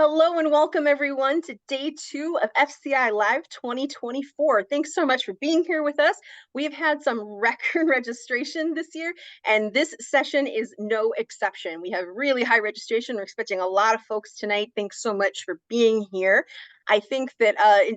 Hello and welcome everyone to day 2 of FCI Live 2024. Thanks so much for being here with us. We've had some record registration this year, and this session is no exception. We have really high registration. We're expecting a lot of folks tonight. Thanks so much for being here. I think that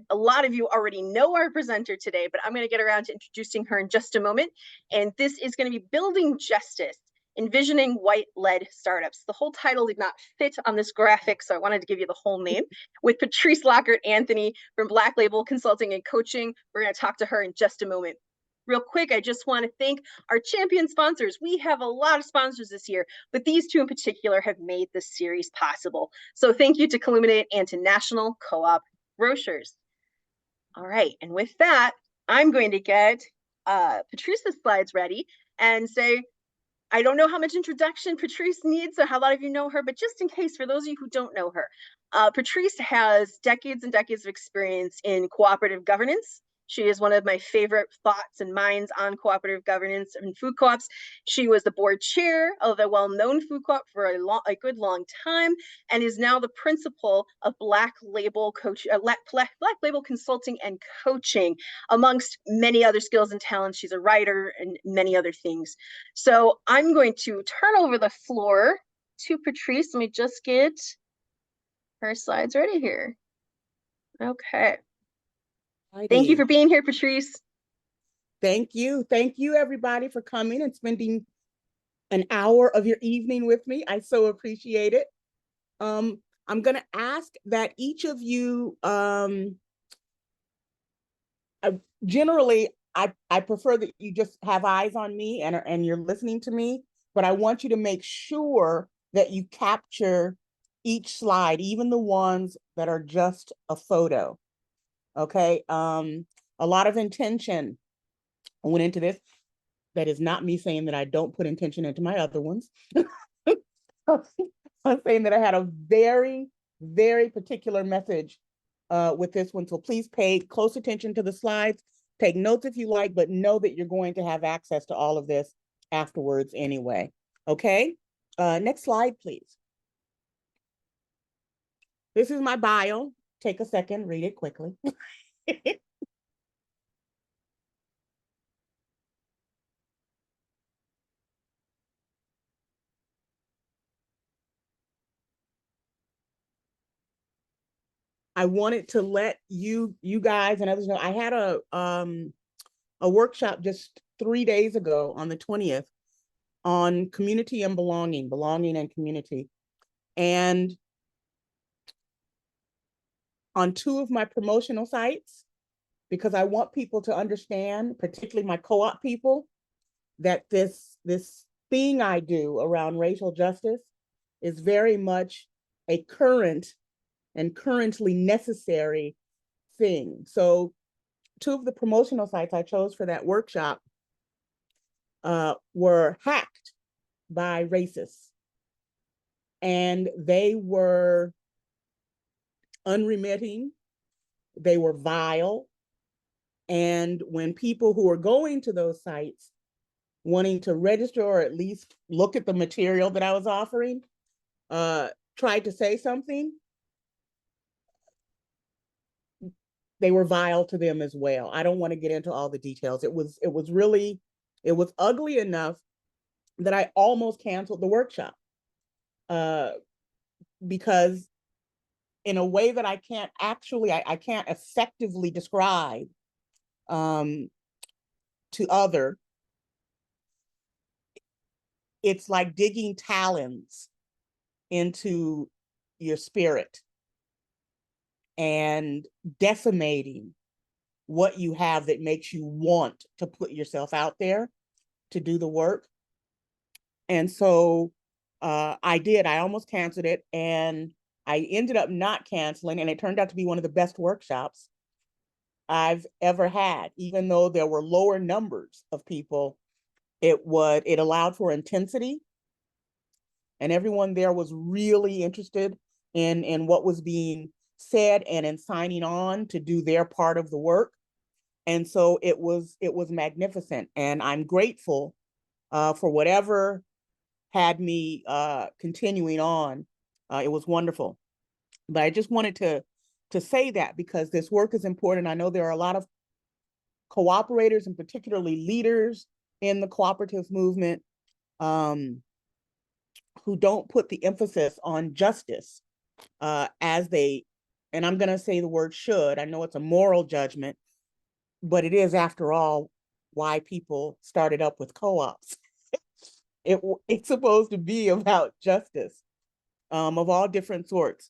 a lot of you already know our presenter today, but I'm going to get around to introducing her in just a moment. And this is going to be Building Justice, Envisioning White-Led Startups. The whole title did not fit on this graphic, so I wanted to give you the whole name. With Patrice Lockert Anthony from Black Label Consulting and Coaching. We're going to talk to her in just a moment. Real quick, I just want to thank our champion sponsors. We have a lot of sponsors this year, but these two in particular have made this series possible. So thank you to Colluminate and to National Co-op Grocers. All right, and with that, I'm going to get Patrice's slides ready and say, I don't know how much introduction Patrice needs, or how a lot of you know her, but just in case, for those of you who don't know her, Patrice has decades and decades of experience in cooperative governance. She is one of my favorite thoughts and minds on cooperative governance and food co-ops. She was the board chair of a well-known food co-op for a good long time, and is now the principal of Black Label Consulting and Coaching, amongst many other skills and talents. She's a writer and many other things. So I'm going to turn over the floor to Patrice. Let me just get her slides ready here. Okay. Thank you for being here, Patrice. Thank you. Thank you, everybody, for coming and spending an hour of your evening with me. I so appreciate it. I'm going to ask that each of you, generally, I prefer that you just have eyes on me and you're listening to me, but I want you to make sure that you capture each slide, even the ones that are just a photo. Okay, a lot of intention went into this. That is not me saying that I don't put intention into my other ones. I'm saying that I had a very, very particular message with this one. So please pay close attention to the slides. Take notes if you like, but know that you're going to have access to all of this afterwards anyway. Okay, next slide, please. This is my bio. Take a second, read it quickly. I wanted to let you guys and others know I had a workshop just 3 days ago on the 20th on community and belonging and community. And on 2 of my promotional sites, because I want people to understand, particularly my co-op people, that this thing I do around racial justice is very much a current and currently necessary thing. So 2 of the promotional sites I chose for that workshop were hacked by racists. And they were unremitting, they were vile. And when people who are going to those sites wanting to register or at least look at the material that I was offering, tried to say something, they were vile to them as well. I don't want to get into all the details. It was ugly enough that I almost canceled the workshop because in a way that I can't effectively describe to other, it's like digging talons into your spirit and decimating what you have that makes you want to put yourself out there to do the work. And so I almost canceled it, and I ended up not canceling, and it turned out to be one of the best workshops I've ever had. Even though there were lower numbers of people, it allowed for intensity, and everyone there was really interested in what was being said and in signing on to do their part of the work. And so it was magnificent, and I'm grateful for whatever had me continuing on. It was wonderful. But I just wanted to say that because this work is important. I know there are a lot of cooperators and particularly leaders in the cooperative movement who don't put the emphasis on justice as they, and I'm going to say the word should. I know it's a moral judgment, but it is, after all, why people started up with co-ops. It's supposed to be about justice of all different sorts.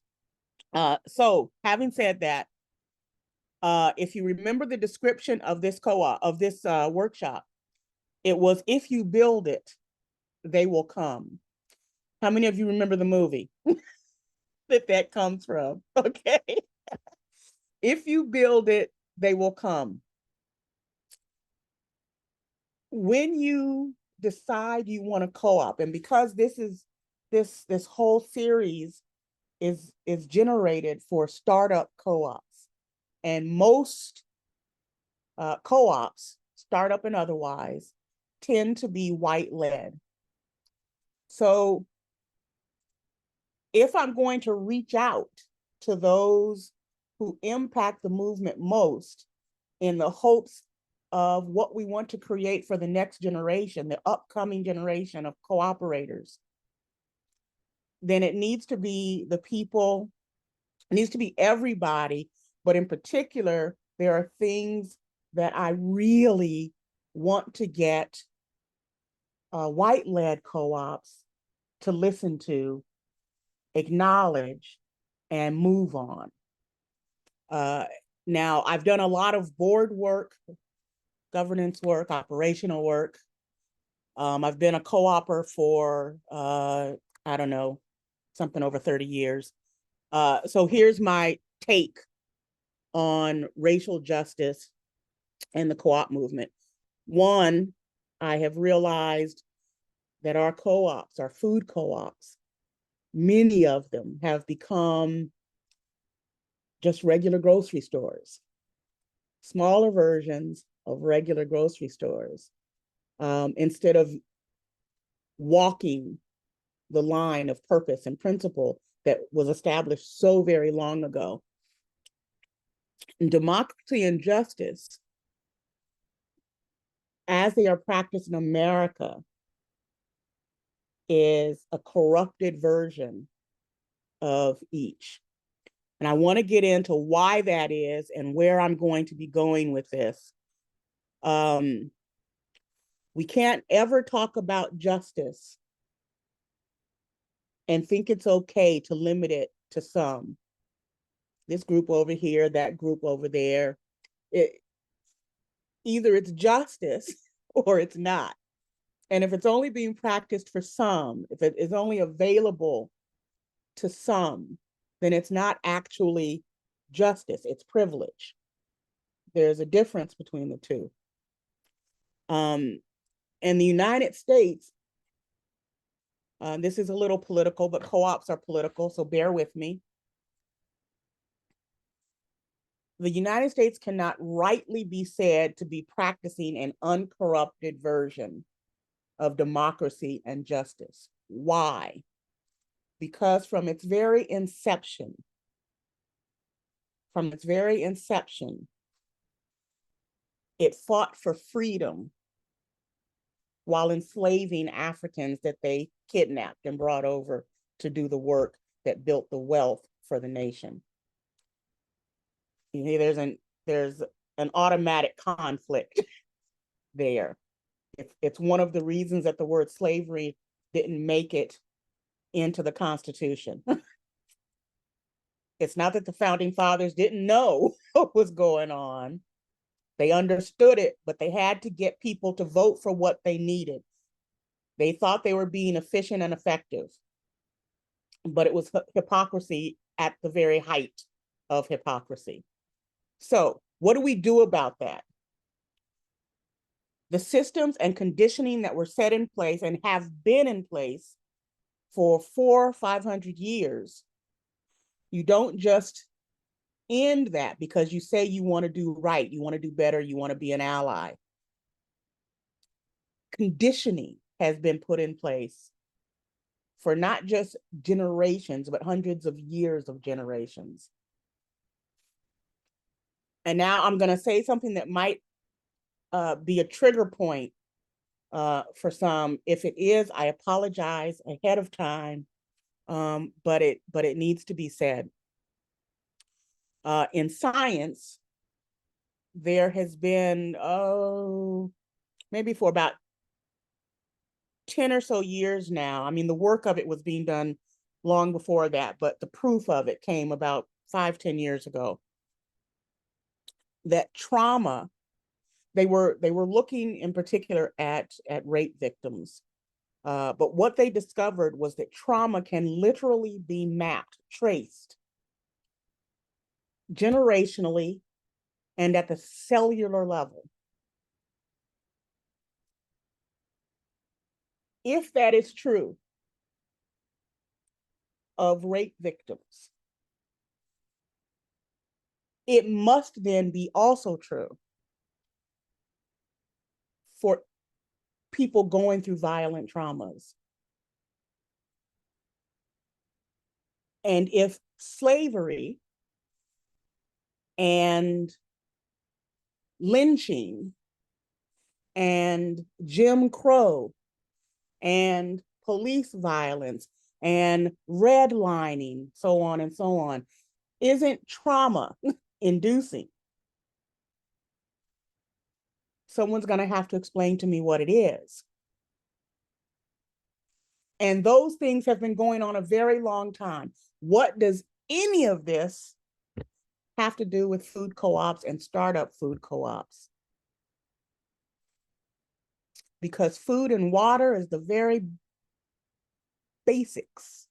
So having said that, if you remember the description of this co-op, of this workshop, it was, if you build it, they will come. How many of you remember the movie that comes from? Okay. If you build it, they will come. When you decide you want to co-op, and because this whole series is generated for startup co-ops, and most co-ops, startup and otherwise, tend to be white-led. So if I'm going to reach out to those who impact the movement most in the hopes of what we want to create for the next generation, the upcoming generation of cooperators, then it needs to be the people, it needs to be everybody, but in particular, there are things that I really want to get white-led co-ops to listen to, acknowledge, and move on. Now, I've done a lot of board work, governance work, operational work. I've been a co-opper for, I don't know, something over 30 years. So here's my take on racial justice and the co-op movement. One, I have realized that our co-ops, our food co-ops, many of them have become just regular grocery stores, smaller versions of regular grocery stores, instead of walking the line of purpose and principle that was established so very long ago. And democracy and justice, as they are practiced in America, is a corrupted version of each. And I want to get into why that is and where I'm going to be going with this. We can't ever talk about justice and think it's okay to limit it to some. This group over here, that group over there. Either it's justice or it's not. And if it's only being practiced for some, if it is only available to some, then it's not actually justice, it's privilege. There's a difference between the two. In the United States, this is a little political, but co-ops are political, so bear with me. The United States cannot rightly be said to be practicing an uncorrupted version of democracy and justice. Why? Because from its very inception, it fought for freedom while enslaving Africans that they kidnapped and brought over to do the work that built the wealth for the nation. You know, there's an automatic conflict there. It's one of the reasons that the word slavery didn't make it into the Constitution. It's not that the founding fathers didn't know what was going on. They understood it, but they had to get people to vote for what they needed. They thought they were being efficient and effective, but it was hypocrisy at the very height of hypocrisy. So what do we do about that? The systems and conditioning that were set in place and have been in place for 400 or 500 years, you don't just end that because you say you want to do right, you want to do better, you want to be an ally. Conditioning has been put in place for not just generations, but hundreds of years of generations. And now I'm going to say something that might be a trigger point for some. If it is, I apologize ahead of time, but it needs to be said. In science, there has been, maybe for about 10 or so years now. I mean, the work of it was being done long before that, but the proof of it came about 5-10 years ago. That trauma, they were looking in particular at rape victims. But what they discovered was that trauma can literally be mapped, traced generationally and at the cellular level. If that is true of rape victims, it must then be also true for people going through violent traumas. And if slavery and lynching and Jim Crow and police violence and redlining, so on and so on, isn't trauma inducing, someone's going to have to explain to me what it is. And those things have been going on a very long time. What does any of this have to do with food co-ops and startup food co-ops? Because food and water is the very basics.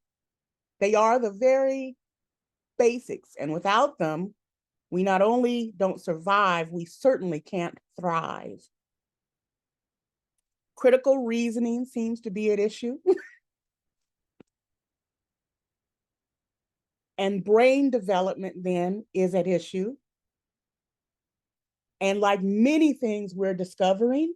They are the very basics. And without them, we not only don't survive, we certainly can't thrive. Critical reasoning seems to be at issue. And brain development then is at issue. And like many things we're discovering,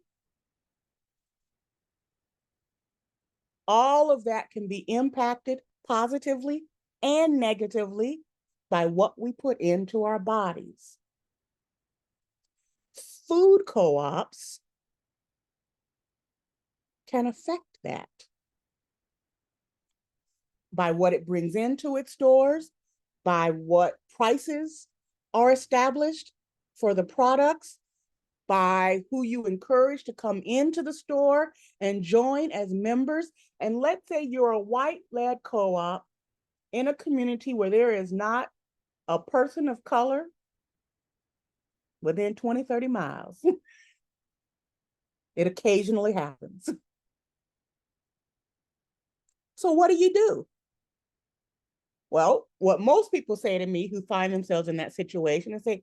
all of that can be impacted positively and negatively by what we put into our bodies. Food co-ops can affect that by what it brings into its stores, by what prices are established for the products, by who you encourage to come into the store and join as members. And let's say you're a white-led co-op in a community where there is not a person of color within 20, 30 miles. It occasionally happens. So what do you do? Well, what most people say to me who find themselves in that situation is say,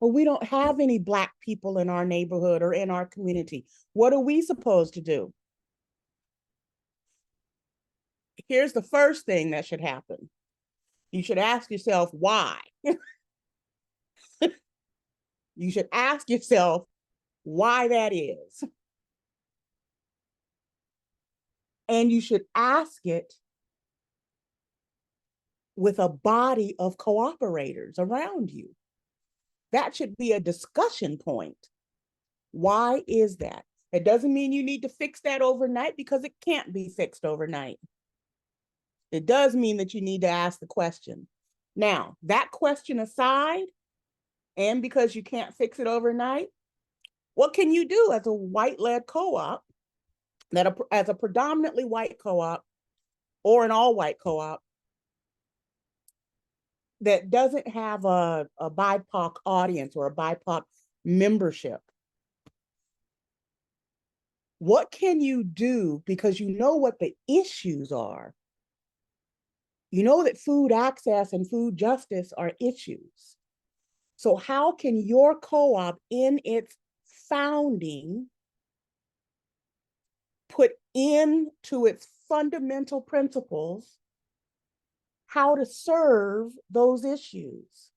well, we don't have any Black people in our neighborhood or in our community. What are we supposed to do? Here's the first thing that should happen. You should ask yourself why. You should ask yourself why that is. And you should ask it with a body of cooperators around you. That should be a discussion point. Why is that? It doesn't mean you need to fix that overnight, because it can't be fixed overnight. It does mean that you need to ask the question. Now, that question aside, and because you can't fix it overnight, what can you do as a white-led co-op, as a predominantly white co-op or an all-white co-op that doesn't have a BIPOC audience or a BIPOC membership? What can you do? Because you know what the issues are. You know that food access and food justice are issues. So how can your co-op in its founding put into its fundamental principles how to serve those issues?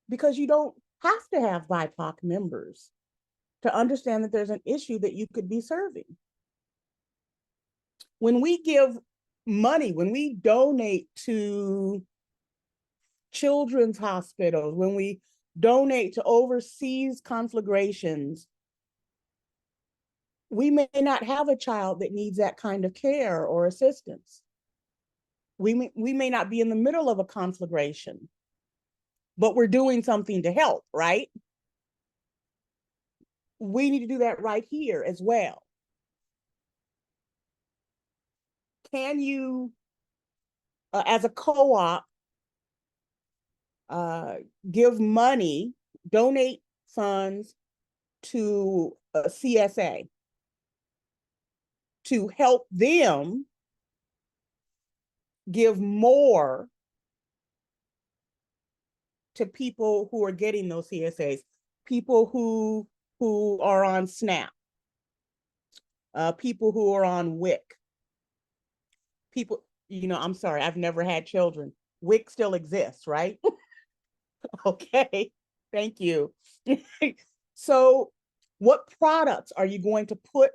Because you don't have to have BIPOC members to understand that there's an issue that you could be serving. When we give money, when we donate to children's hospitals, when we donate to overseas conflagrations, we may not have a child that needs that kind of care or assistance. We may not be in the middle of a conflagration, but we're doing something to help, right? We need to do that right here as well. Can you, as a co-op, give money, donate funds to a CSA to help them give more to people who are getting those CSAs, people who are on SNAP, people who are on WIC, people, I'm sorry, I've never had children. WIC still exists, right? Okay, thank you. So what products are you going to put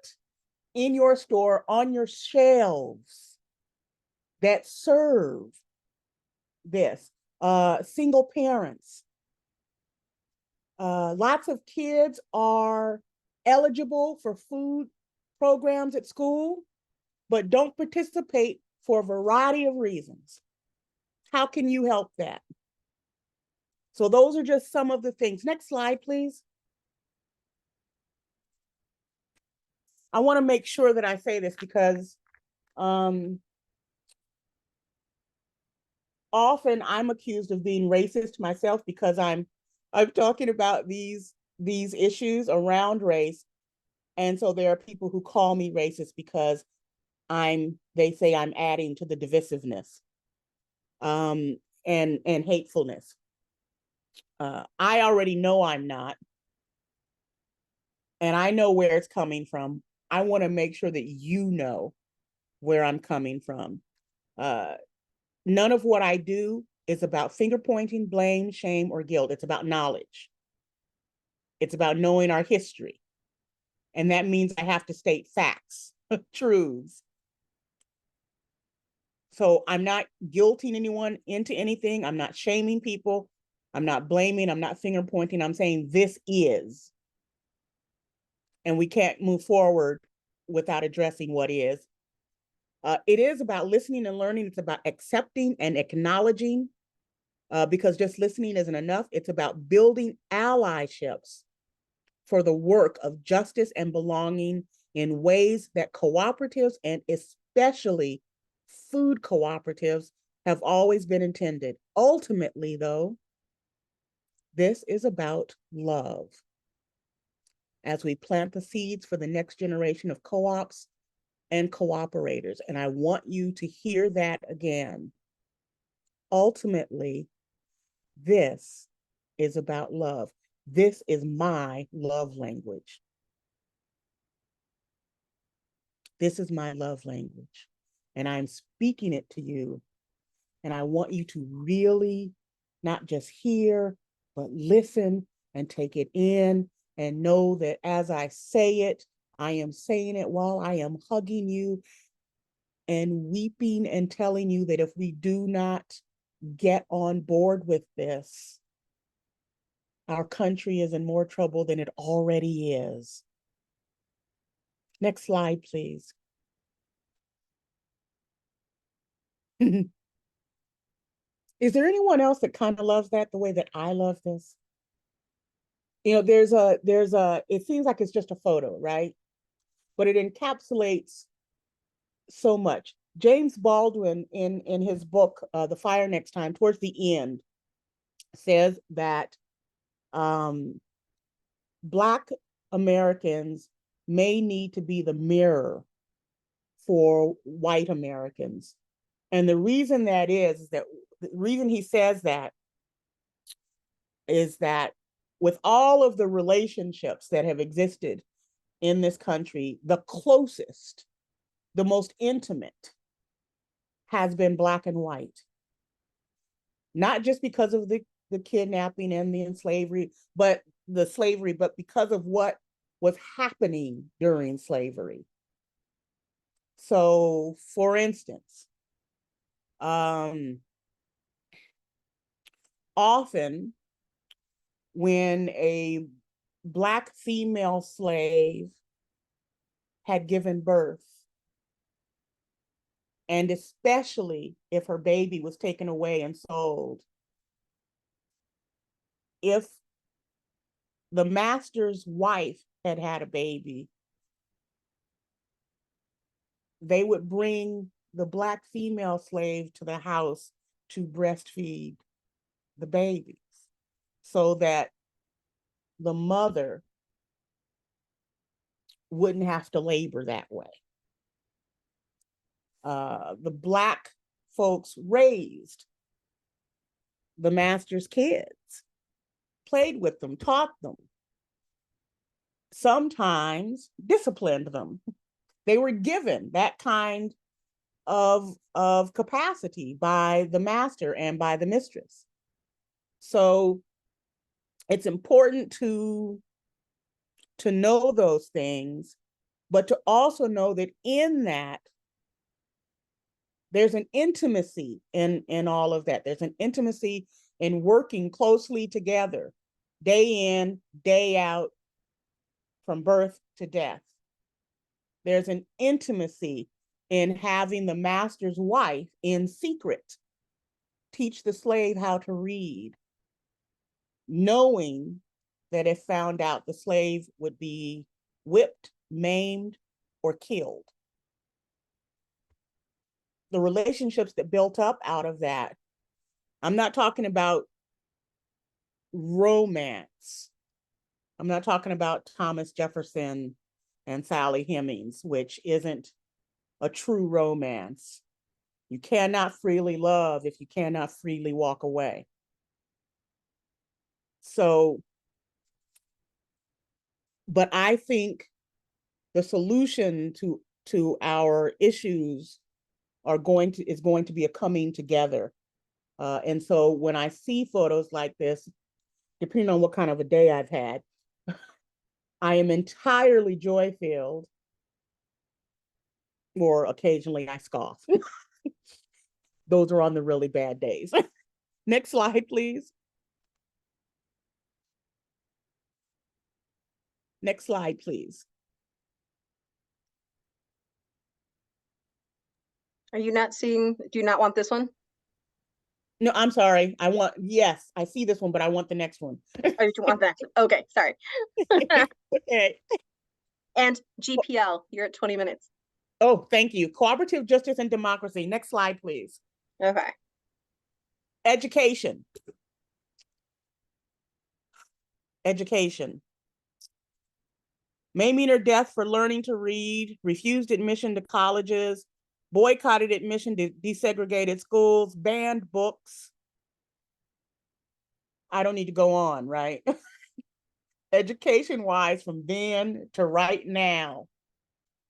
in your store on your shelves that serve this? Single parents. Lots of kids are eligible for food programs at school, but don't participate for a variety of reasons. How can you help that? So those are just some of the things. Next slide, please. I want to make sure that I say this because often I'm accused of being racist myself because I'm talking about these issues around race. And so there are people who call me racist because they say I'm adding to the divisiveness and hatefulness. I already know I'm not. And I know where it's coming from. I want to make sure that you know where I'm coming from. None of what I do is about finger pointing, blame, shame, or guilt. It's about knowledge. It's about knowing our history. And that means I have to state facts, truths. So I'm not guilting anyone into anything. I'm not shaming people. I'm not blaming. I'm not finger pointing. I'm saying this is. And we can't move forward without addressing what is. It is about listening and learning. It's about accepting and acknowledging, because just listening isn't enough. It's about building allyships for the work of justice and belonging in ways that cooperatives, and especially food cooperatives, have always been intended. Ultimately, though, this is about love. As we plant the seeds for the next generation of co-ops and cooperators. And I want you to hear that again. Ultimately, this is about love. This is my love language. This is my love language. And I'm speaking it to you. And I want you to really not just hear, but listen and take it in and know that as I say it, I am saying it while I am hugging you and weeping and telling you that if we do not get on board with this, our country is in more trouble than it already is. Next slide, please. Is there anyone else that kind of loves that the way that I love this? There's a, it seems like it's just a photo, right? But it encapsulates so much. James Baldwin in his book, The Fire Next Time, towards the end, says that Black Americans may need to be the mirror for white Americans. And the reason that is that the reason he says that is that with all of the relationships that have existed in this country, the closest, the most intimate has been Black and white. Not just because of the kidnapping and the slavery, but because of what was happening during slavery. So, for instance, Often when a Black female slave had given birth, and especially if her baby was taken away and sold, if the master's wife had had a baby, they would bring the Black female slave to the house to breastfeed the babies so that the mother wouldn't have to labor that way. The Black folks raised the master's kids, played with them, taught them, sometimes disciplined them. They were given that kind of capacity by the master and by the mistress. So it's important to know those things, but to also know that in that, there's an intimacy in all of that. There's an intimacy in working closely together, day in, day out, from birth to death. There's an intimacy in having the master's wife in secret teach the slave how to read, knowing that if found out, the slave would be whipped, maimed, or killed. The relationships that built up out of that, I'm not talking about romance. I'm not talking about Thomas Jefferson and Sally Hemings, which isn't a true romance. You cannot freely love if you cannot freely walk away. So, but I think the solution to our issues is going to be a coming together. And so when I see photos like this, depending on what kind of a day I've had, I am entirely joy-filled, or occasionally I scoff. Those are on the really bad days. Next slide, please. Next slide, please. Are you not seeing, do you not want this one? No, I'm sorry. Yes, I see this one, but I want the next one. Oh, you want that? Okay, sorry. Okay. And GPL, you're at 20 minutes. Oh, thank you. Cooperative justice and democracy. Next slide, please. Okay. Education. Education. Maiming or death for learning to read, refused admission to colleges, boycotted admission to desegregated schools, banned books. I don't need to go on, right? Education-wise, from then to right now,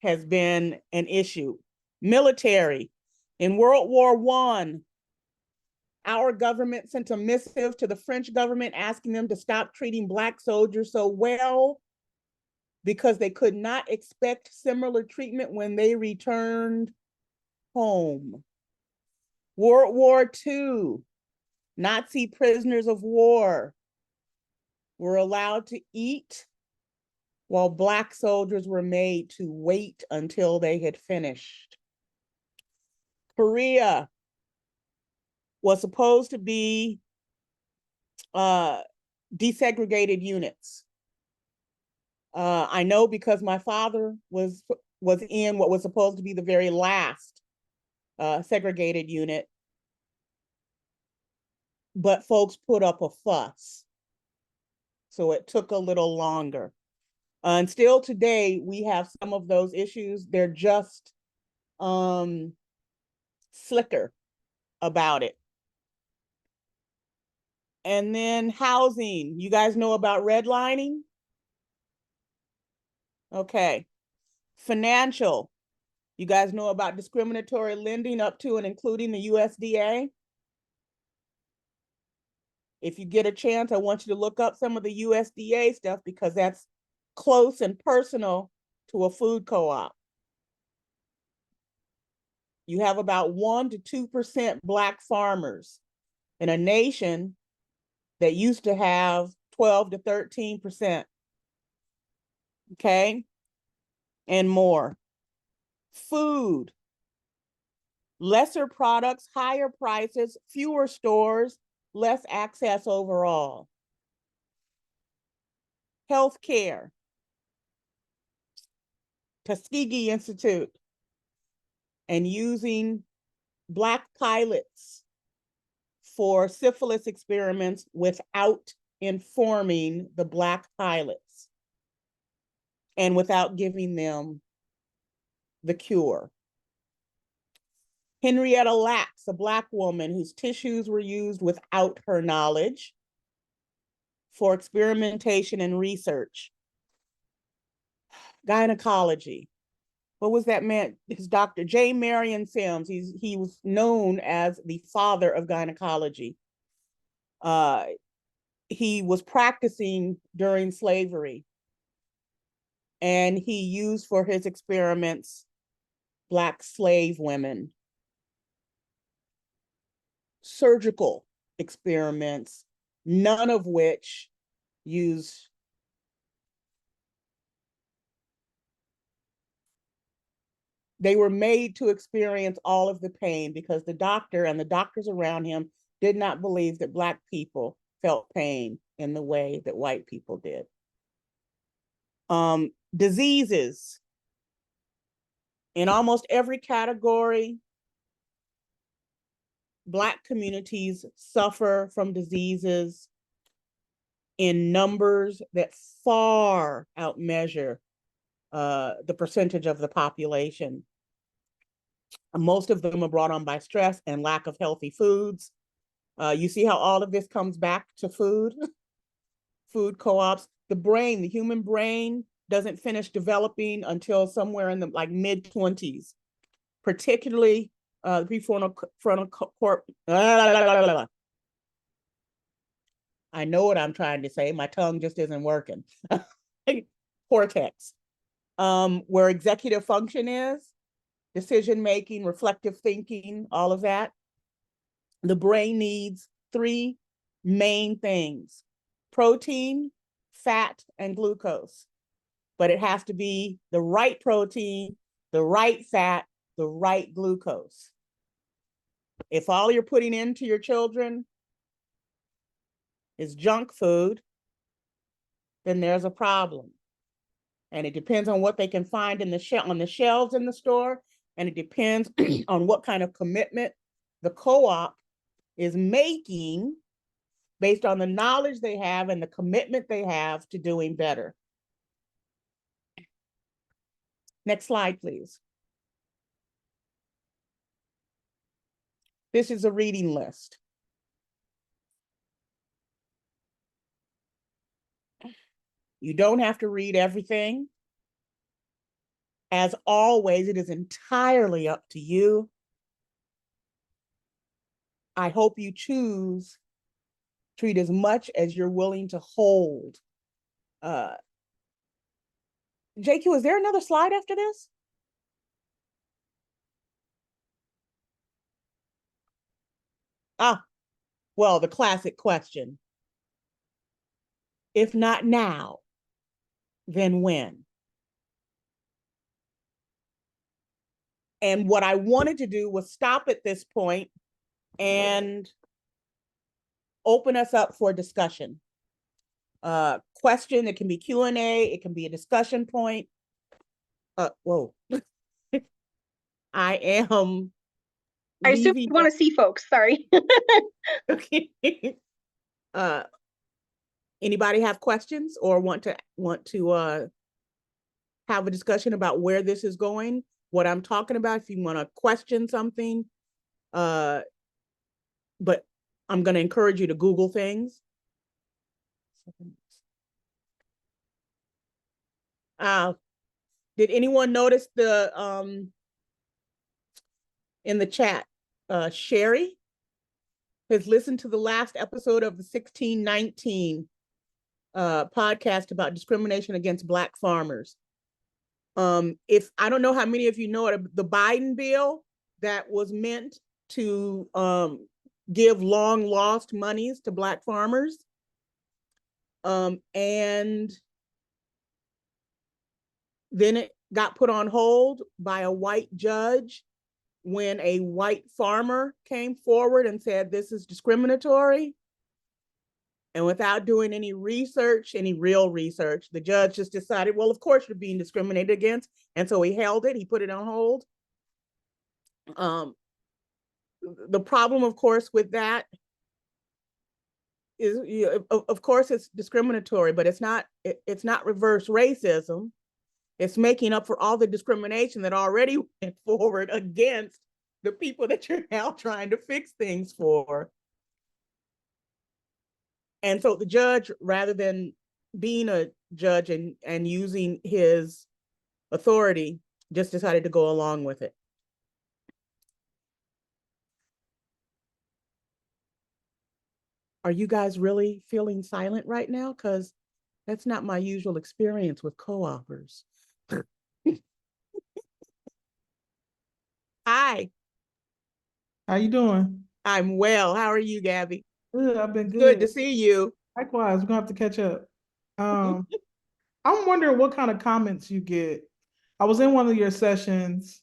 has been an issue. Military. In World War I, our government sent a missive to the French government asking them to stop treating Black soldiers so well because they could not expect similar treatment when they returned home. World War II, Nazi prisoners of war were allowed to eat while Black soldiers were made to wait until they had finished. Korea was supposed to be desegregated units. I know because my father was in what was supposed to be the very last segregated unit, but folks put up a fuss. So it took a little longer. And still today, we have some of those issues. They're just slicker about it. And then housing. You guys know about redlining? Okay. Financial. You guys know about discriminatory lending up to and including the USDA? If you get a chance, I want you to look up some of the USDA stuff because that's close and personal to a food co-op. You have about 1 to 2% Black farmers in a nation that used to have 12 to 13%. Okay? And more. Food. Lesser products, higher prices, fewer stores, less access overall. Healthcare. Tuskegee Institute. And using Black pilots for syphilis experiments without informing the Black pilots and without giving them the cure. Henrietta Lacks, a Black woman whose tissues were used without her knowledge for experimentation and research. Gynecology. What was that man? His doctor, J. Marion Sims. He was known as the father of gynecology. He was practicing during slavery, and he used for his experiments Black slave women. Surgical experiments, none of which use they were made to experience all of the pain because the doctor and the doctors around him did not believe that Black people felt pain in the way that white people did. Diseases. In almost every category, Black communities suffer from diseases in numbers that far outmeasure the percentage of the population. Most of them are brought on by stress and lack of healthy foods. You see how all of this comes back to food? Food co-ops. The brain, the human brain, doesn't finish developing until somewhere in the mid-20s, particularly the prefrontal cortex. I know what I'm trying to say. My tongue just isn't working. Cortex, where executive function is, decision-making, reflective thinking, all of that. The brain needs 3 main things: protein, fat, and glucose. But it has to be the right protein, the right fat, the right glucose. If all you're putting into your children is junk food, then there's a problem. And it depends on what they can find on the shelves in the store, and it depends on what kind of commitment the co-op is making based on the knowledge they have and the commitment they have to doing better. Next slide, please. This is a reading list. You don't have to read everything. As always, it is entirely up to you. I hope you choose to read as much as you're willing to hold. JQ, is there another slide after this? Well, the classic question. If not now, then when? And what I wanted to do was stop at this point and open us up for discussion. Question, it can be Q&A, it can be a discussion point. Whoa. I am I assume you want to see folks, sorry. Okay. Anybody have questions or want to have a discussion about where this is going, what I'm talking about, if you want to question something, but I'm going to encourage you to Google things. Did anyone notice the in the chat, Sherry has listened to the last episode of the 1619 podcast about discrimination against Black farmers. If I don't know how many of you know it, the Biden bill that was meant to give long lost monies to Black farmers. And then it got put on hold by a white judge when a white farmer came forward and said, this is discriminatory. And without doing any research, any real research, the judge just decided, well, of course you're being discriminated against. And so he held it, he put it on hold. The problem, of course, with that is, of course, it's discriminatory, but it's not reverse racism. It's making up for all the discrimination that already went forward against the people that you're now trying to fix things for. And so the judge, rather than being a judge and using his authority, just decided to go along with it. Are you guys really feeling silent right now? Because that's not my usual experience with co-opers. Hi. How you doing? I'm well. How are you, Gabby? Good, I've been Good to good. see you. Likewise, we're gonna have to catch up. Um, I'm wondering what kind of comments you get. I was in one of your sessions.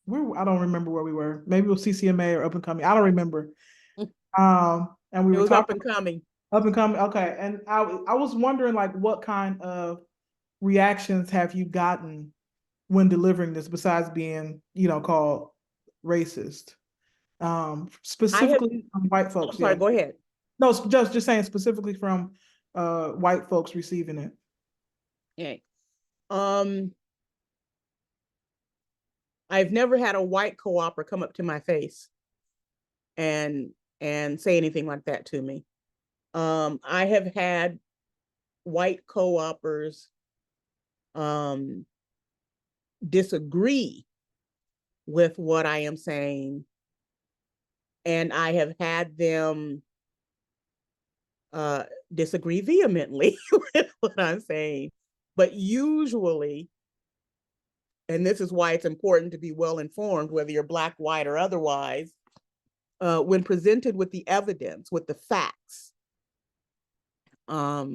I don't remember where we were. Maybe it was CCMA or up and coming. I don't remember. And we It were was up talking and coming. up and coming. Okay, and I was wondering like what kind of reactions have you gotten when delivering this besides being, called racist? Specifically from white folks. I'm sorry, Yeah. go ahead. No, just saying specifically from white folks receiving it. Okay. I've never had a white co-opper come up to my face and say anything like that to me. I have had white co-oppers disagree with what I am saying, and I have had them disagree vehemently with what I'm saying. But usually, and this is why it's important to be well informed, whether you're Black, white, or otherwise, when presented with the evidence, with the facts, at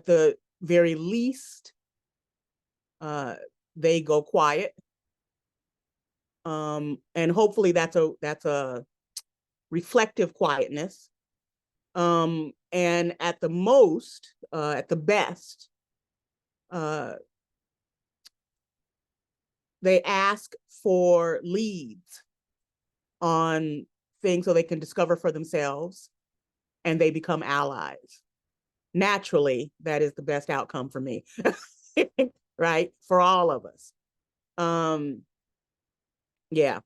the very least, they go quiet. And hopefully that's a reflective quietness. And at the most, at the best, they ask for leads on things so they can discover for themselves, and they become allies. Naturally, that is the best outcome for me, right? For all of us. Yeah.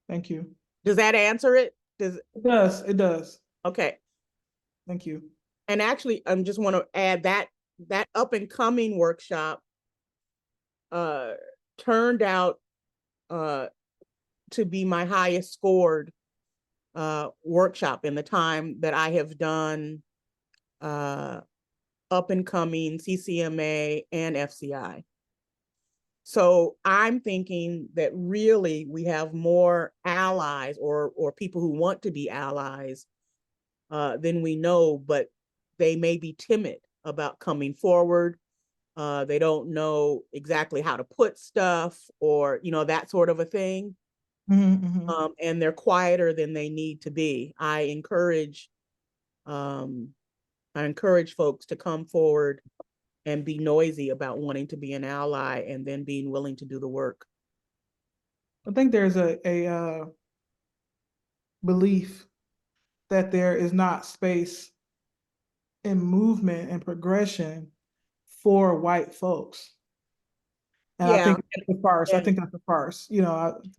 Thank you. Does that answer it? It does. Okay. Thank you. And actually, I just want to add that up and coming workshop turned out to be my highest scored workshop in the time that I have done up and coming CCMA and FCI. So I'm thinking that really we have more allies or people who want to be allies than we know, but they may be timid about coming forward. They don't know exactly how to put stuff or, that sort of a thing. Mm-hmm, mm-hmm. And they're quieter than they need to be. I encourage folks to come forward and be noisy about wanting to be an ally and then being willing to do the work. I think there's a belief that there is not space in movement and progression for white folks. And I think that's a farce. I think that's a farce.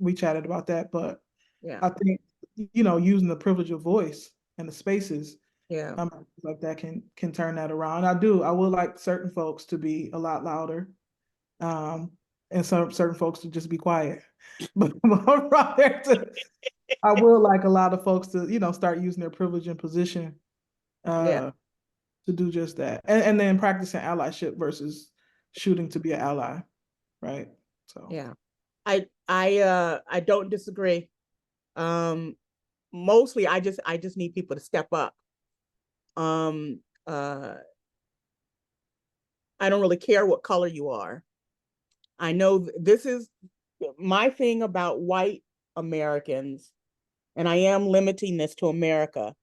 We chatted about that, but yeah, I think, using the privilege of voice and the spaces, yeah, like that can turn that around. I would like certain folks to be a lot louder, and certain folks to just be quiet. But I would like a lot of folks to, start using their privilege and position to do just that. And then practicing allyship versus shooting to be an ally. Right. So yeah. I don't disagree. Mostly I just need people to step up. Um, uh, I don't really care what color you are. I know this is my thing about white Americans, and I am limiting this to America.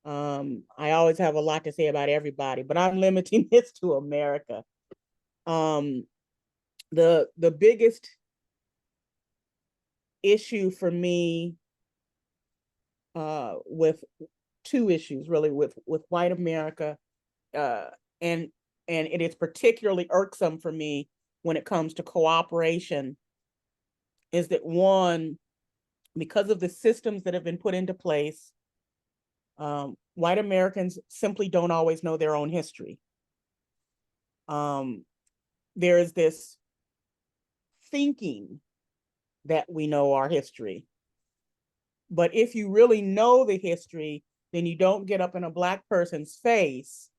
I always have a lot to say about everybody, but I'm limiting this to America. Um, the biggest issue for me with two issues really with white America, uh, and it is particularly irksome for me when it comes to cooperation, is that one, because of the systems that have been put into place, white Americans simply don't always know their own history. There is this thinking that we know our history. But if you really know the history, then you don't get up in a Black person's face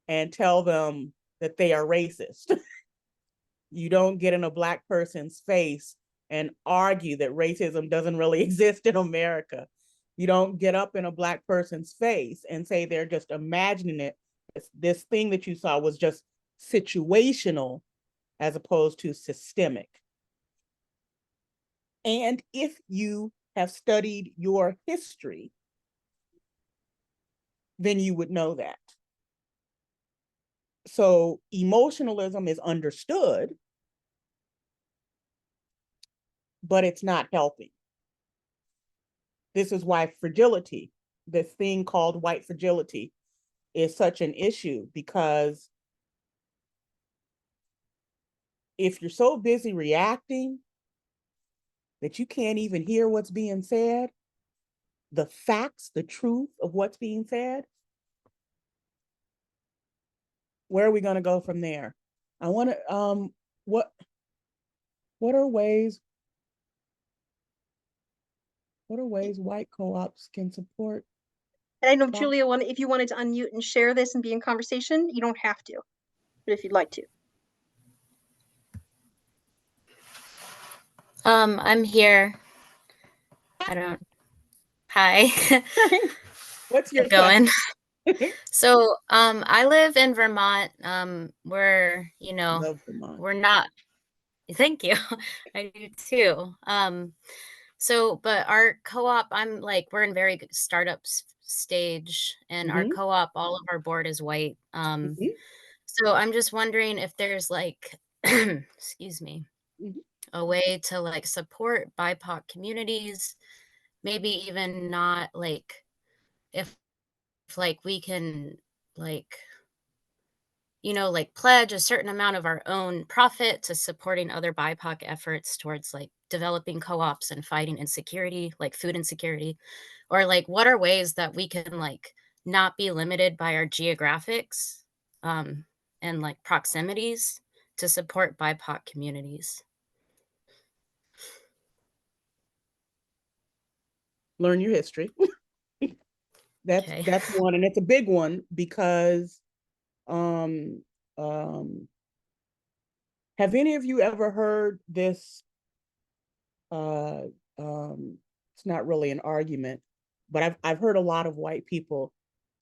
and tell them that they are racist. You don't get in a Black person's face and argue that racism doesn't really exist in America. You don't get up in a Black person's face and say they're just imagining it. This thing that you saw was just situational as opposed to systemic. And if you have studied your history, then you would know that. So emotionalism is understood, but it's not helping. This is why fragility, this thing called white fragility, is such an issue, because if you're so busy reacting that you can't even hear what's being said, the facts, the truth of what's being said, where are we going to go from there? I want to, what are ways white co-ops can support? And I know Julia, if you wanted to unmute and share this and be in conversation, you don't have to, but if you'd like to. I'm here. Hi. What's your going? So, I live in Vermont. We're, Love Vermont. we're not, thank you. I do too. But our co-op, we're in very good startup stage, and our co-op, all of our board is white. So I'm just wondering if there's excuse me, a way to support BIPOC communities, maybe even not if we can pledge a certain amount of our own profit to supporting other BIPOC efforts towards developing co-ops and fighting insecurity, like food insecurity, or what are ways that we can not be limited by our geographics and proximities to support BIPOC communities. Learn your history. That's one, and it's a big one, because have any of you ever heard this? It's not really an argument, but I've heard a lot of white people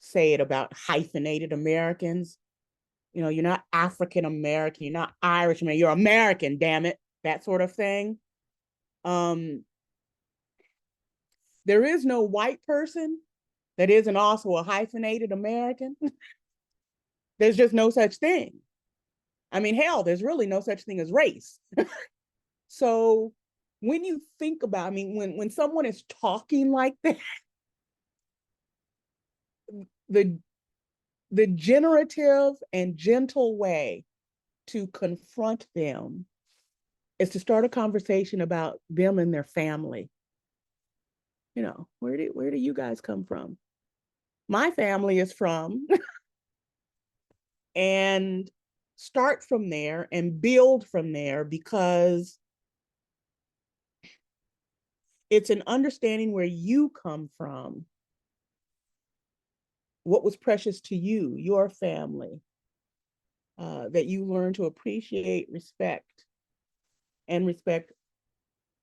say it about hyphenated Americans. You're not African American, you're not Irish, man, you're American, damn it, that sort of thing. There is no white person that isn't also a hyphenated American. There's just no such thing. I mean, hell, there's really no such thing as race. So when you think about, when someone is talking like that, the generative and gentle way to confront them is to start a conversation about them and their family. Where do you guys come from? My family is from, and start from there and build from there, because it's an understanding where you come from, what was precious to you, your family, that you learn to appreciate, respect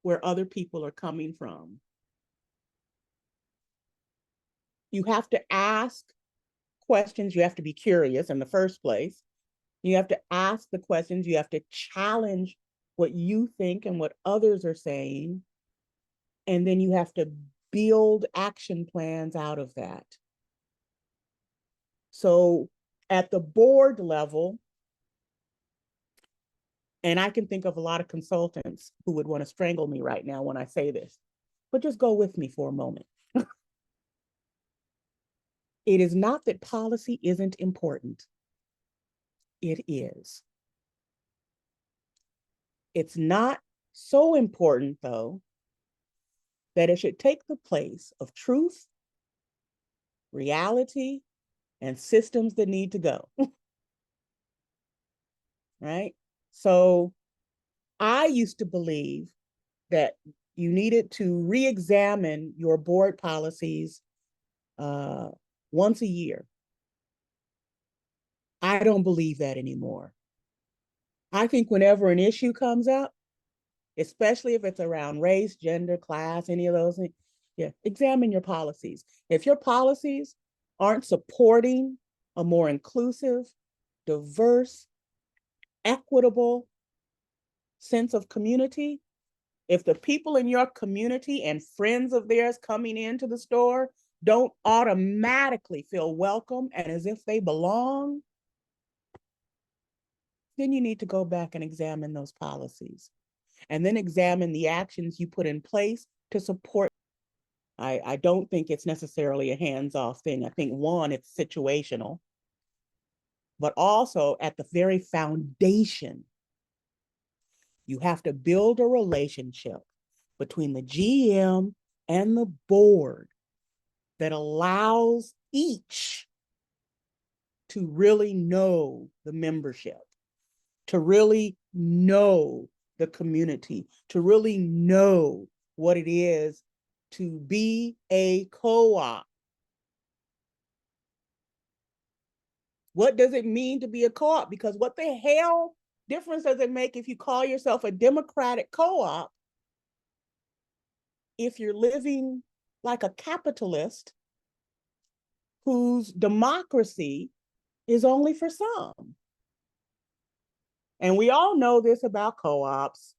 where other people are coming from. You have to ask questions. You have to be curious in the first place. You have to ask the questions. You have to challenge what you think and what others are saying. And then you have to build action plans out of that. So at the board level, and I can think of a lot of consultants who would want to strangle me right now when I say this, but just go with me for a moment. It is not that policy isn't important. It is. It's not so important, though, that it should take the place of truth, reality, and systems that need to go. Right? So I used to believe that you needed to re-examine your board policies once a year. I don't believe that anymore. I think whenever an issue comes up, especially if it's around race, gender, class, any of those things, yeah, examine your policies. If your policies aren't supporting a more inclusive, diverse, equitable sense of community, if the people in your community and friends of theirs coming into the store don't automatically feel welcome and as if they belong, then you need to go back and examine those policies and then examine the actions you put in place to support. I don't think it's necessarily a hands-off thing. I think, one, it's situational, but also at the very foundation, you have to build a relationship between the GM and the board that allows each to really know the membership, to really know the community, to really know what it is to be a co-op. What does it mean to be a co-op? Because what the hell difference does it make if you call yourself a democratic co-op if you're living like a capitalist whose democracy is only for some? And we all know this about co-ops.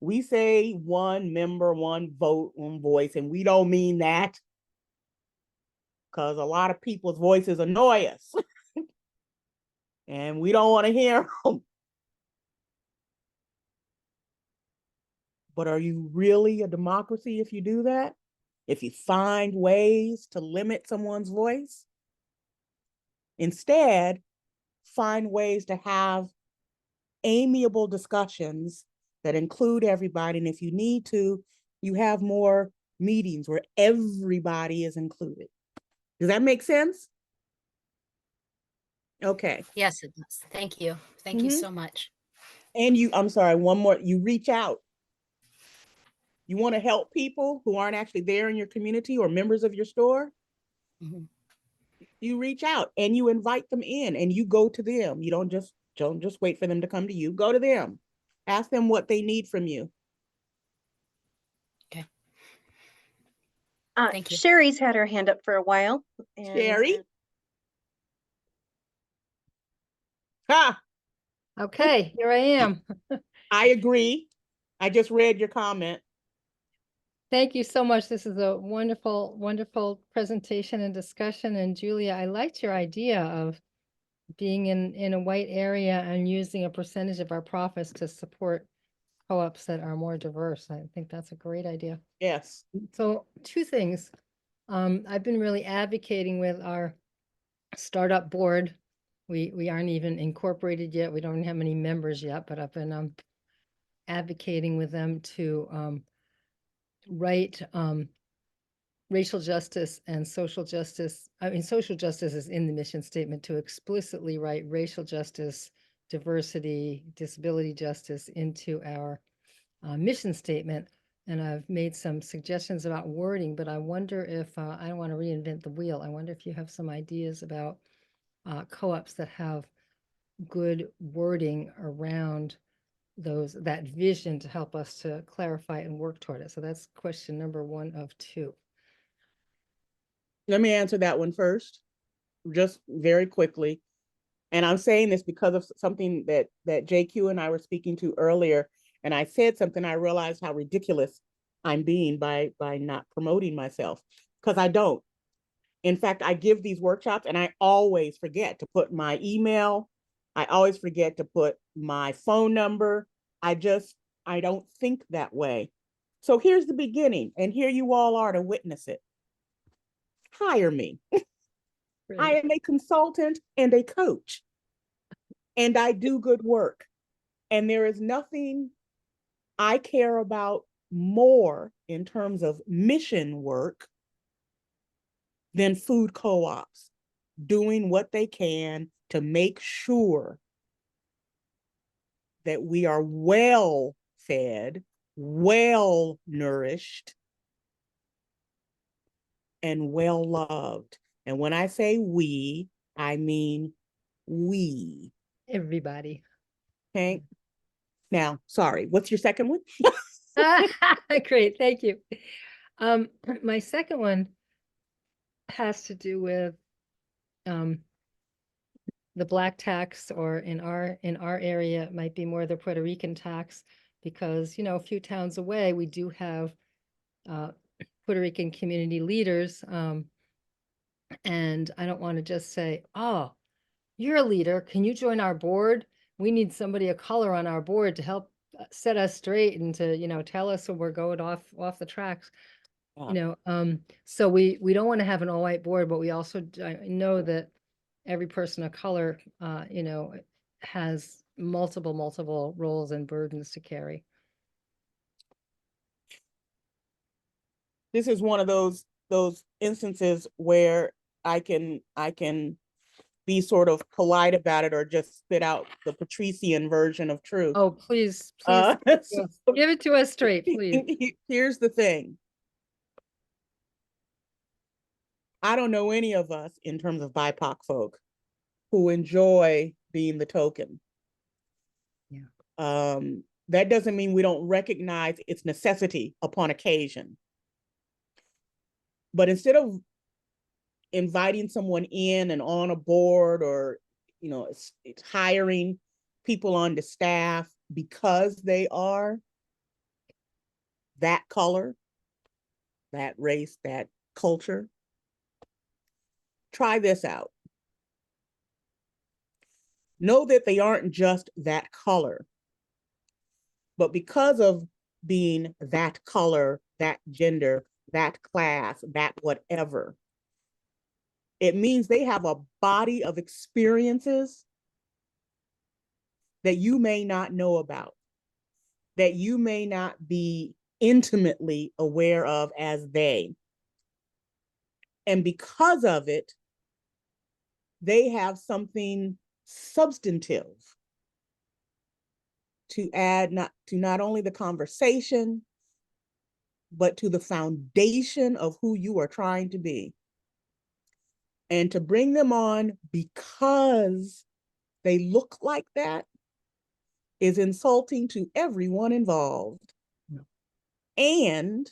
We say one member, one vote, one voice, and we don't mean that because a lot of people's voices annoy us and we don't want to hear them. But are you really a democracy if you do that? If you find ways to limit someone's voice? Instead, find ways to have amiable discussions that include everybody. And if you need to, you have more meetings where everybody is included. Does that make sense? Okay. Yes, it does. Thank you. Thank you so much. And I'm sorry, one more, you reach out. You want to help people who aren't actually there in your community or members of your store? Mm-hmm. You reach out and you invite them in and you go to them. You don't just wait for them to come to you. Go to them. Ask them what they need from you. Okay. Thank you. Sherry's had her hand up for a while. Sherry? Ha! Okay, here I am. I agree. I just read your comment. Thank you so much. This is a wonderful, wonderful presentation and discussion. And Julia, I liked your idea of being in a white area and using a percentage of our profits to support co-ops that are more diverse. I think that's a great idea. Yes. So 2 things. I've been really advocating with our startup board. We aren't even incorporated yet. We don't have many members yet, but I've been advocating with them to write racial justice and social justice. I mean, social justice is in the mission statement, to explicitly write racial justice, diversity, disability justice into our mission statement. And I've made some suggestions about wording, but I wonder if, I don't want to reinvent the wheel. I wonder if you have some ideas about co-ops that have good wording around that vision to help us to clarify and work toward it. So that's question number 1 of 2. Let me answer that one first, just very quickly. And I'm saying this because of something that JQ and I were speaking to earlier. And I said something, I realized how ridiculous I'm being by not promoting myself, because I don't. In fact, I give these workshops and I always forget to put my email. I always forget to put my phone number. I don't think that way. So here's the beginning, and here you all are to witness it. Hire me. I am a consultant and a coach, and I do good work. And there is nothing I care about more in terms of mission work than food co-ops doing what they can to make sure that we are well fed, well nourished, and well loved. And when I say we, I mean we. Everybody. Okay. Now, sorry, what's your second one? Great, thank you. My second one has to do with the Black tax, or in our area, it might be more the Puerto Rican tax, because, you know, a few towns away, we do have Puerto Rican community leaders. And I don't want to just say, oh, you're a leader, can you join our board? We need somebody of color on our board to help set us straight and to, you know, tell us when we're going off the tracks. You know, so we don't want to have an all-white board, but we also know that every person of color, you know, has multiple roles and burdens to carry. This is one of those instances where I can be sort of polite about it, or just spit out the Patrician version of truth. Oh, please, So give it to us straight, please. Here's the thing. I don't know any of us in terms of BIPOC folk who enjoy being the token. Yeah. That doesn't mean we don't recognize its necessity upon occasion. But instead of inviting someone in and on a board, or, you know, it's hiring people on the staff because they are that color, that race, that culture, try this out. Know that they aren't just that color, but because of being that color, that gender, that class, that whatever, it means they have a body of experiences that you may not know about, that you may not be intimately aware of as they. And because of it, they have something substantive to add, not only the conversation, but to the foundation of who you are trying to be. And to bring them on because they look like that is insulting to everyone involved. No. And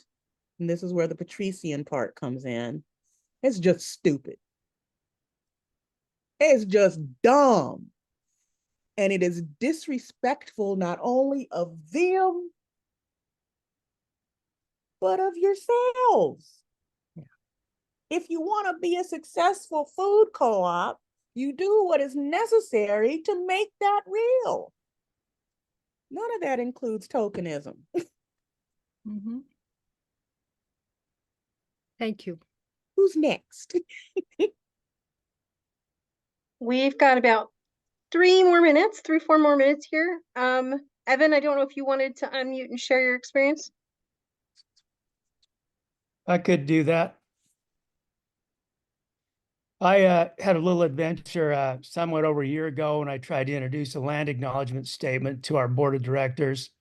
this is where the Patrician part comes in, it's just stupid. It's just dumb. And it is disrespectful not only of them, but of yourselves. Yeah. If you want to be a successful food co-op, you do what is necessary to make that real. None of that includes tokenism. Mm-hmm. Thank you. Who's next? We've got about 3 more minutes, 4 more minutes here. Evan, I don't know if you wanted to unmute and share your experience. I could do that. I had a little adventure somewhat over a year ago when I tried to introduce a land acknowledgement statement to our board of directors,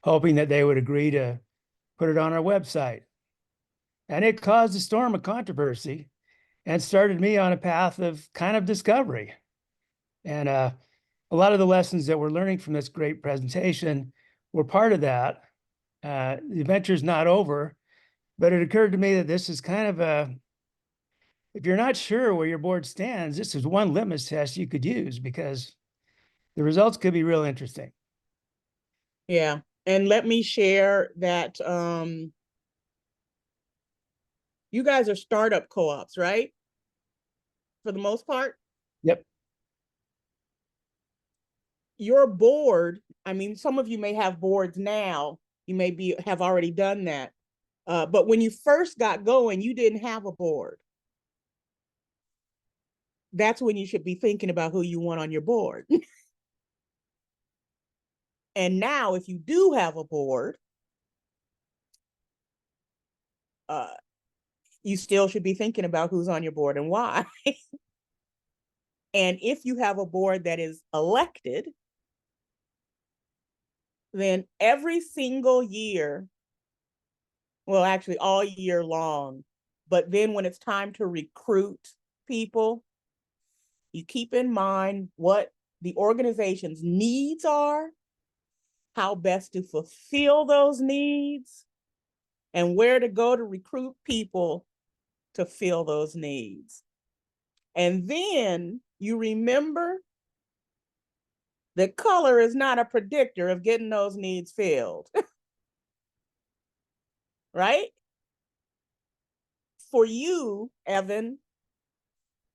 hoping that they would agree to put it on our website. And it caused a storm of controversy and started me on a path of kind of discovery. And a lot of the lessons that we're learning from this great presentation were part of that. The adventure's not over, but it occurred to me that this is kind of if you're not sure where your board stands, this is one litmus test you could use, because the results could be real interesting. Yeah. And let me share that you guys are startup co-ops, right? For the most part? Yep. Your board, I mean, some of you may have boards now, you may have already done that. But when you first got going, you didn't have a board. That's when you should be thinking about who you want on your board. And now, if you do have a board, you still should be thinking about who's on your board and why. And if you have a board that is elected, then every single year, well, actually all year long, but then when it's time to recruit people, you keep in mind what the organization's needs are, how best to fulfill those needs, and where to go to recruit people to fill those needs. And then you remember that color is not a predictor of getting those needs filled. Right? For you, Evan,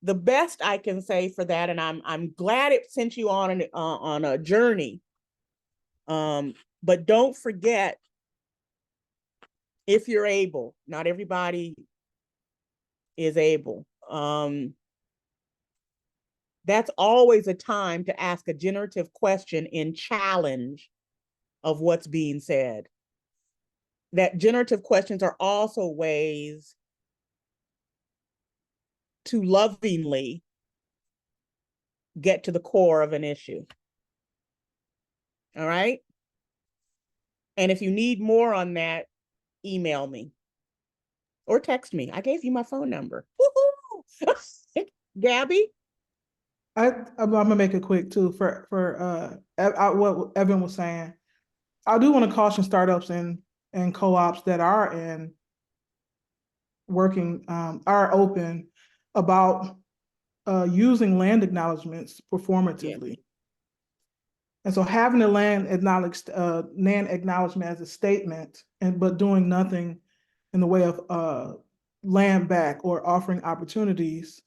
the best I can say for that, and I'm glad it sent you on a journey. But don't forget, if you're able, not everybody is able. That's always a time to ask a generative question in challenge of what's being said. That generative questions are also ways to lovingly get to the core of an issue. All right? And if you need more on that, email me or text me. I gave you my phone number. Gabby? I'm gonna make it quick too for what Evan was saying. I do want to caution startups and co-ops that are in working are open about using land acknowledgements performatively. Yeah. And so having a land acknowledgement as a statement, but doing nothing in the way of land back or offering opportunities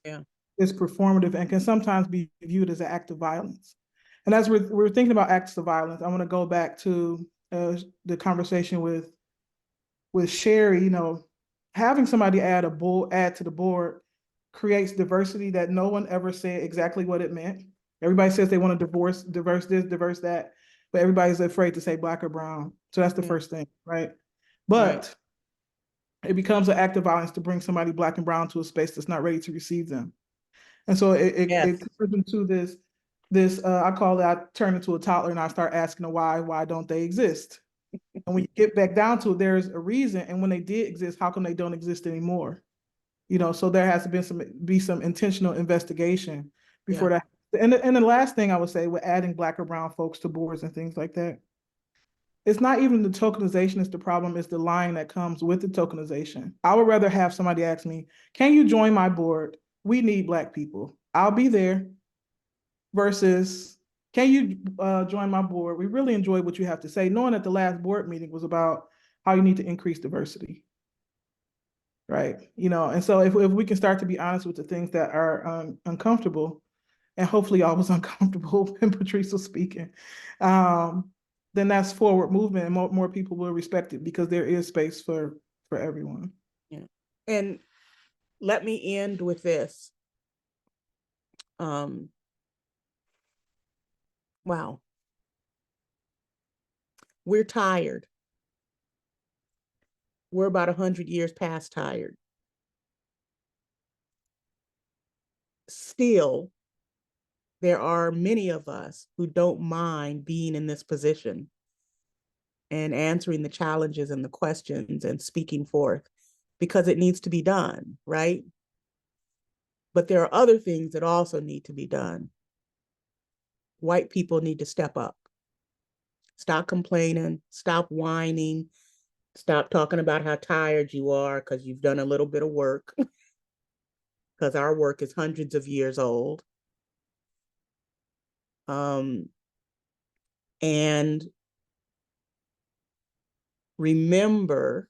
is performative and can sometimes be viewed as an act of violence. And as we're thinking about acts of violence, I want to go back to the conversation with Sherry. You know, having somebody add to the board creates diversity that no one ever said exactly what it meant. Everybody says they want to diverse this, diverse that, but everybody's afraid to say Black or brown. So that's the first thing, right? But it becomes an act of violence to bring somebody Black and brown to a space that's not ready to receive them. And so it turns into this I call it, I turn into a toddler and I start asking them why don't they exist? And when you get back down to it, there's a reason. And when they did exist, how come they don't exist anymore? You know, so there has to be some intentional investigation before that. And the last thing I would say with adding Black or brown folks to boards and things like that, it's not even the tokenization is the problem, it's the line that comes with the tokenization. I would rather have somebody ask me, can you join my board? We need Black people. I'll be there. Versus, can you join my board? We really enjoyed what you have to say, knowing that the last board meeting was about how you need to increase diversity. Right. You know, and so if we can start to be honest with the things that are uncomfortable, and hopefully I was uncomfortable when Patrice was speaking, then that's forward movement and more people will respect it because there is space for everyone. Yeah. And let me end with this. Wow. We're tired. We're about 100 years past tired. Still, there are many of us who don't mind being in this position and answering the challenges and the questions and speaking forth because it needs to be done, right? But there are other things that also need to be done. white people need to step up. Stop complaining, stop whining, stop talking about how tired you are because you've done a little bit of work, because our work is hundreds of years old. And remember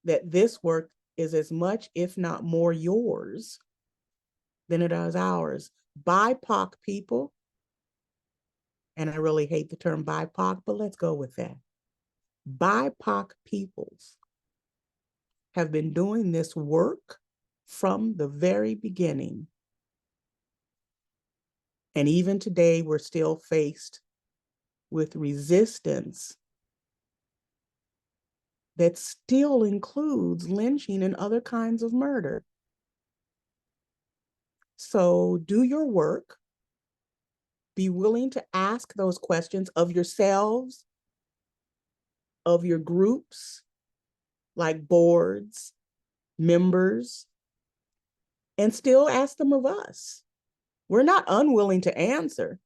that this work is as much, if not more, yours than it is ours. BIPOC people, and I really hate the term BIPOC, but let's go with that. BIPOC peoples have been doing this work from the very beginning. And even today, we're still faced with resistance that still includes lynching and other kinds of murder. So do your work. Be willing to ask those questions of yourselves, of your groups, like boards, members, and still ask them of us. We're not unwilling to answer.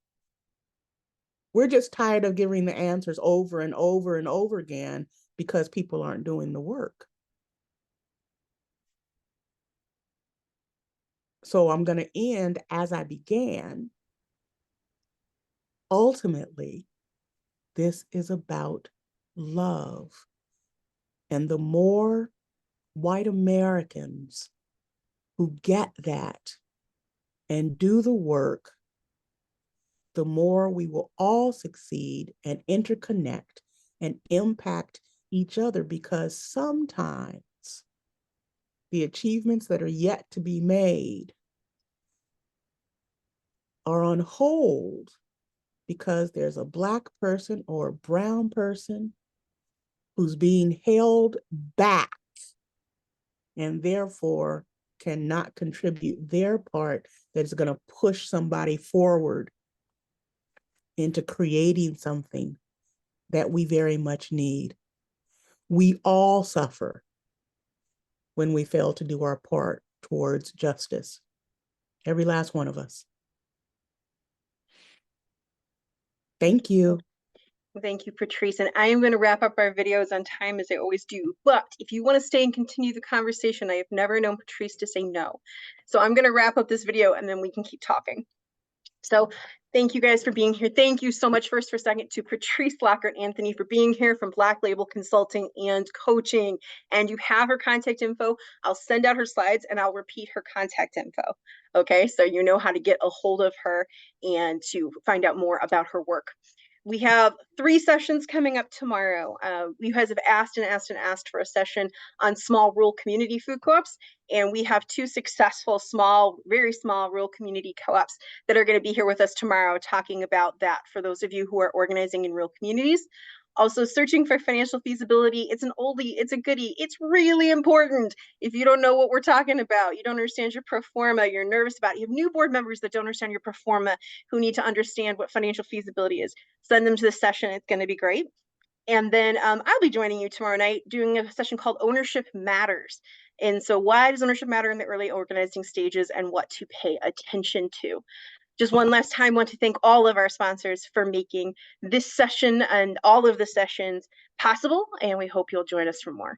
We're just tired of giving the answers over and over and over again because people aren't doing the work. So I'm going to end as I began. Ultimately, this is about love. And the more white Americans who get that and do the work, the more we will all succeed and interconnect and impact each other, because sometimes the achievements that are yet to be made are on hold because there's a Black person or a brown person who's being held back and therefore cannot contribute their part that is going to push somebody forward into creating something that we very much need. We all suffer when we fail to do our part towards justice. Every last one of us. Thank you. Thank you, Patrice. And I am going to wrap up our videos on time as I always do. But if you want to stay and continue the conversation, I have never known Patrice to say no. So I'm going to wrap up this video and then we can keep talking. So thank you guys for being here. Thank you so much, first for second, to Patrice, Lockert, Anthony for being here from Black Label Consulting and Coaching. And you have her contact info. I'll send out her slides and I'll repeat her contact info. Okay, so you know how to get a hold of her and to find out more about her work. We have 3 sessions coming up tomorrow. You guys have asked and asked and asked for a session on small rural community food co-ops, and we have 2 successful small, very small rural community co-ops that are going to be here with us tomorrow talking about that for those of you who are organizing in rural communities. Also, searching for financial feasibility. It's an oldie, it's a goodie. It's really important. If you don't know what we're talking about, you don't understand your pro forma, you're nervous about it, you have new board members that don't understand your pro forma who need to understand what financial feasibility is, send them to this session. It's going to be great. And then I'll be joining you tomorrow night doing a session called Ownership Matters. And so why does ownership matter in the early organizing stages and what to pay attention to? Just one last time, I want to thank all of our sponsors for making this session and all of the sessions possible, and we hope you'll join us for more.